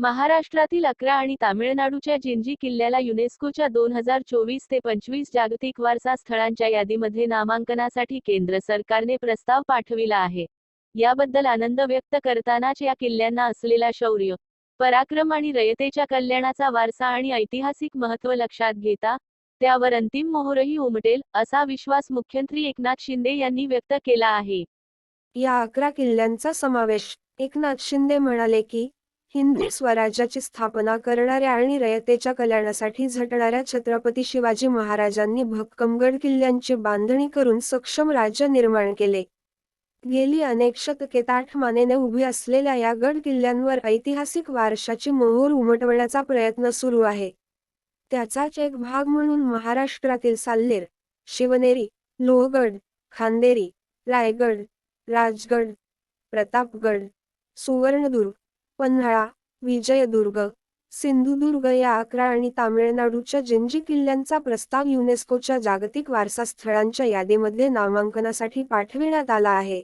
महाराष्ट्रातील 11 आणि तामिळनाडूच्या जिंजी किल्ल्याला युनेस्कोच्या 2024 ते 25 जागतिक वारसा स्थळांच्या यादीमध्ये नामांकनासाठी केंद्र सरकारने प्रस्ताव पाठविला आहे. याबद्दल आनंद व्यक्त करतानाच या किल्ल्यांना असलेला शौर्य, पराक्रम आणि रयतेच्या कल्याणाचा वारसा आणि ऐतिहासिक महत्त्व लक्षात घेता त्यावर अंतिम मोहरही उमटेल, असा विश्वास मुख्यमंत्री एकनाथ शिंदे यांनी व्यक्त केला आहे. या 11 किल्ल्यांचा समावेश. एकनाथ शिंदे म्हणाले की, हिंदवी स्वराज्याची स्थापना करणाऱ्या आणि रयतेच्या कल्याणासाठी झटणाऱ्या छत्रपती शिवाजी महाराजांनी भक्कम गड किल्ल्यांची बांधणी करून सक्षम राज्य निर्माण केले. गेली अनेक शतके ताठ मानेने उभी असलेल्या या गड किल्ल्यांवर ऐतिहासिक वारशाची मोहोर उमटवण्याचा प्रयत्न सुरू आहे. त्याचाच एक भाग म्हणून महाराष्ट्रातील साल्हेर, शिवनेरी, लोहगड, खांदेरी, रायगड, राजगड, प्रतापगड, सुवर्णदुर्ग, पन्हाळा, विजयदुर्ग, सिंधुदुर्ग या 11 आणि तामिळनाडूच्या जिंजी किल्ल्यांचा प्रस्ताव युनेस्कोच्या जागतिक वारसा स्थळांच्या यादीमध्ये नामांकनासाठी पाठविण्यात आला आहे.